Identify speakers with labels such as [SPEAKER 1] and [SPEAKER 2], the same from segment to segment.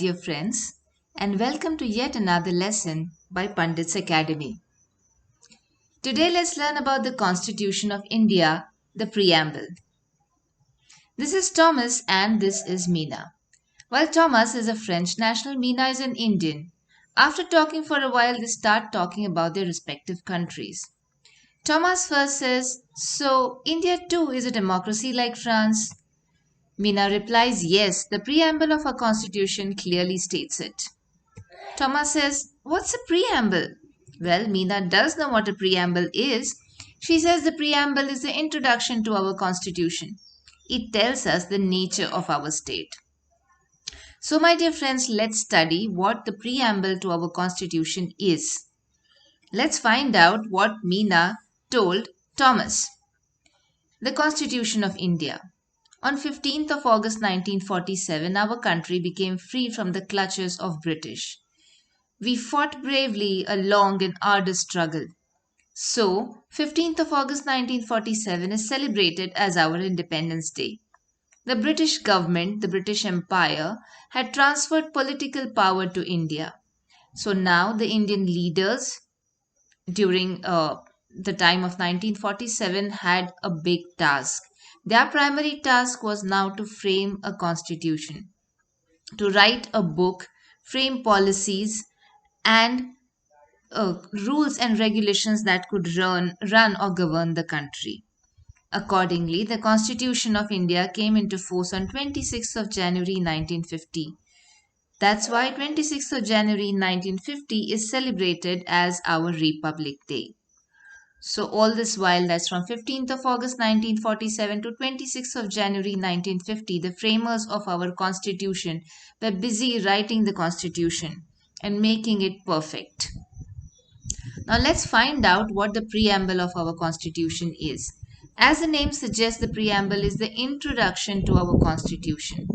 [SPEAKER 1] dear friends, and welcome to yet another lesson by Pandit's Academy. Today, let's learn about the Constitution of India, the Preamble. This is Thomas and this is Meena. While Thomas is a French national, Meena is an Indian. After talking for a while, they start talking about their respective countries. Thomas first says, "So, India too is a democracy like France?" Meena replies, "Yes, the preamble of our constitution clearly states it." Thomas says, "What's a preamble?" Well, Meena does know what a preamble is. She says the preamble is the introduction to our constitution. It tells us the nature of our state. So, my dear friends, let's study what the preamble to our constitution is. Let's find out what Meena told Thomas. The Constitution of India. On 15th of August 1947, our country became free from the clutches of British. We fought bravely a long and arduous struggle. So, 15th of August 1947 is celebrated as our Independence Day. The British government, the British Empire, had transferred political power to India. So now the Indian leaders during the time of 1947 had a big task. Their primary task was now to frame a constitution, to write a book, frame policies, and rules and regulations that could run or govern the country. Accordingly, the Constitution of India came into force on 26th of January 1950. That's why 26th of January 1950 is celebrated as our Republic Day. So all this while, that's from 15th of August 1947 to 26th of January 1950, the framers of our Constitution were busy writing the Constitution and making it perfect. Now let's find out what the preamble of our Constitution is. As the name suggests, the preamble is the introduction to our Constitution.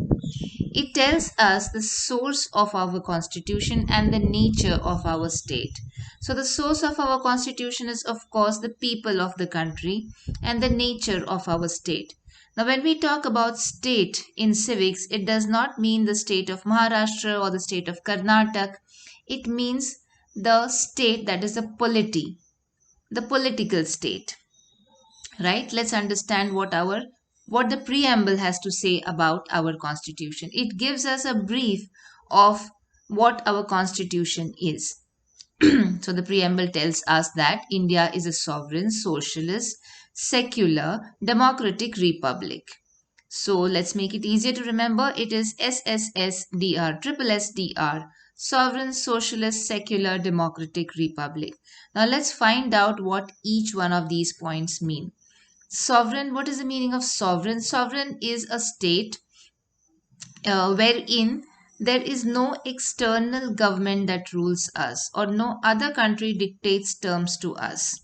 [SPEAKER 1] It tells us the source of our Constitution and the nature of our state. So the source of our Constitution is, of course, the people of the country and the nature of our state. Now, when we talk about state in civics, it does not mean the state of Maharashtra or the state of Karnataka. It means the state that is the political state. Right? Let's understand what the preamble has to say about our constitution. It gives us a brief of what our constitution is. So the preamble tells us that India is a sovereign, socialist, secular, democratic republic. So let's make it easier to remember. It is SSSDR, triple SDR, sovereign, socialist, secular, democratic republic. Now let's find out what each one of these points mean. Sovereign, what is the meaning of sovereign? Sovereign is a state wherein there is no external government that rules us or no other country dictates terms to us.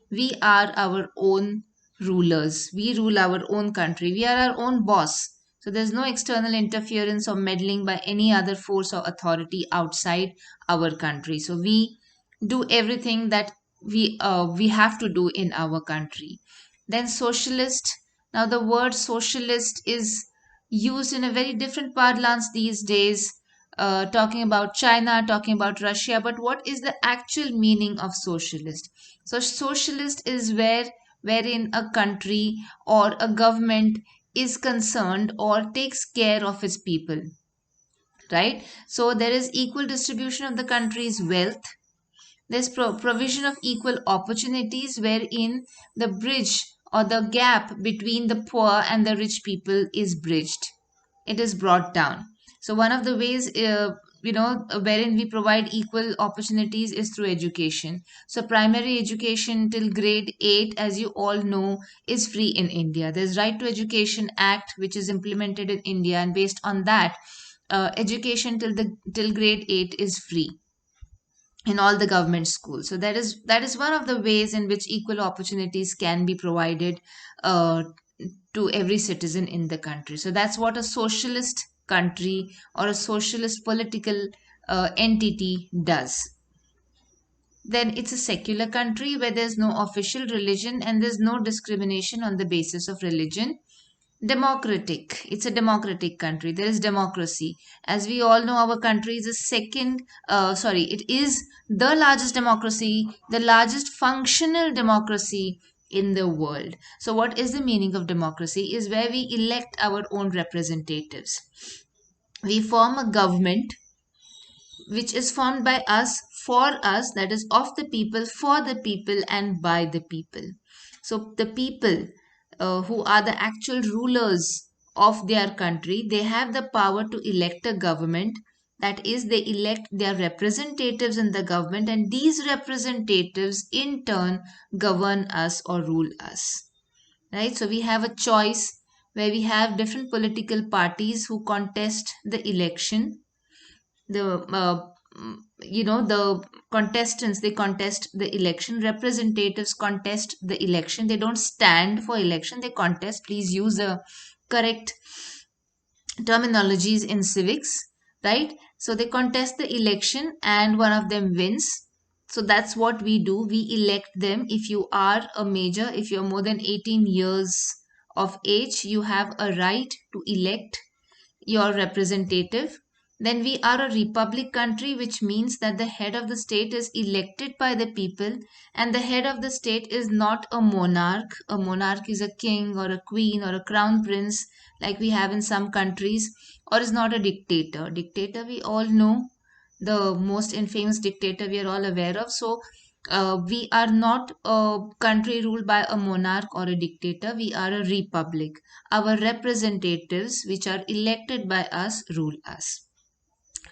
[SPEAKER 1] We are our own rulers. We rule our own country. We are our own boss. So there's no external interference or meddling by any other force or authority outside our country. So we do everything that we have to do in our country. Then socialist. Now the word socialist is used in a very different parlance these days, talking about China, talking about Russia. But what is the actual meaning of socialist? So socialist is wherein a country or a government is concerned or takes care of its people. Right? So there is equal distribution of the country's wealth. There's provision of equal opportunities wherein the bridge or the gap between the poor and the rich people is bridged. It is brought down. So one of the ways, wherein we provide equal opportunities is through education. So primary education till grade 8, as you all know, is free in India. There's Right to Education Act, which is implemented in India, and based on that, education till grade 8 is free in all the government schools. So that is one of the ways in which equal opportunities can be provided to every citizen in the country. So that's what a socialist country or a socialist political entity does. Then it's a secular country where there's no official religion and there's no discrimination on the basis of religion. Democratic. It's a democratic country. There is democracy. As we all know, our country is the it is the largest democracy, the largest functional democracy in the world. So, what is the meaning of democracy? Is where we elect our own representatives. We form a government which is formed by us, for us, that is, of the people, for the people, and by the people. So, the people who are the actual rulers of their country, they have the power to elect a government. That is, they elect their representatives in the government, and these representatives in turn govern us or rule us. Right? So, we have a choice where we have different political parties who contest the election. The contestants, they contest the election. Representatives contest the election. They don't stand for election, they contest. Please use the correct terminologies in civics, right? So they contest the election and one of them wins. So that's what we do, we elect them. If you are a major, if you're more than 18 years of age, you have a right to elect your representative. Then we are a republic country, which means that the head of the state is elected by the people, and the head of the state is not a monarch. A monarch is a king or a queen or a crown prince, like we have in some countries, or is not a dictator. Dictator, we all know the most infamous dictator we are all aware of. So, we are not a country ruled by a monarch or a dictator. We are a republic. Our representatives, which are elected by us, rule us.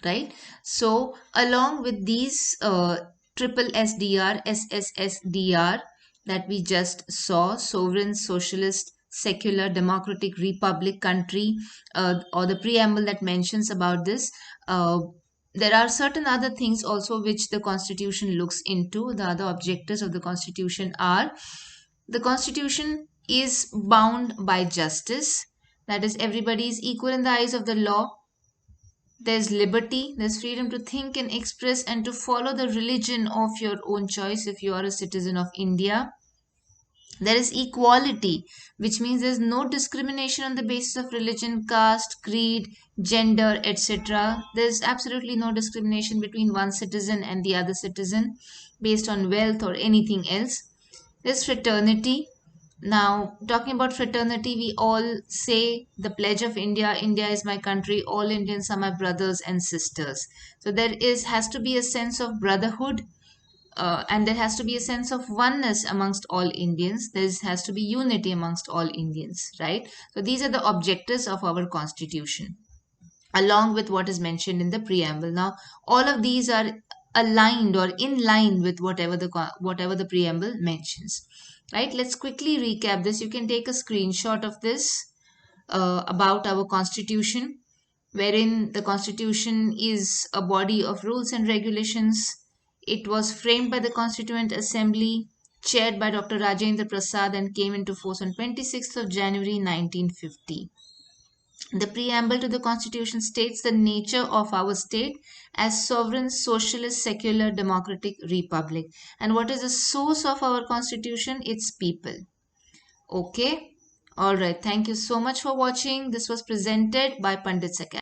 [SPEAKER 1] Right? So, along with these triple SDR, SSSDR that we just saw, sovereign, socialist, secular, democratic, republic country, or the preamble that mentions about this, there are certain other things also which the Constitution looks into. The other objectives of the Constitution are: the Constitution is bound by justice, that is, everybody is equal in the eyes of the law. There's liberty, there's freedom to think and express and to follow the religion of your own choice if you are a citizen of India. There is equality, which means there's no discrimination on the basis of religion, caste, creed, gender, etc. There's absolutely no discrimination between one citizen and the other citizen based on wealth or anything else. There's fraternity. Now, talking about fraternity, we all say the pledge of India: India is my country, all Indians are my brothers and sisters. So there has to be a sense of brotherhood, and there has to be a sense of oneness amongst all Indians. There has to be unity amongst all Indians, right? So these are the objectives of our constitution, along with what is mentioned in the preamble. Now, all of these are aligned or in line with whatever the preamble mentions. Right? Let's quickly recap this. You can take a screenshot of this about our constitution, wherein the constitution is a body of rules and regulations. It was framed by the Constituent Assembly, chaired by Dr. Rajendra Prasad, and came into force on 26th of January 1950. The preamble to the Constitution states the nature of our state as sovereign, socialist, secular, democratic republic. And what is the source of our Constitution? It's people. Okay. All right. Thank you so much for watching. This was presented by Pandit's Academy.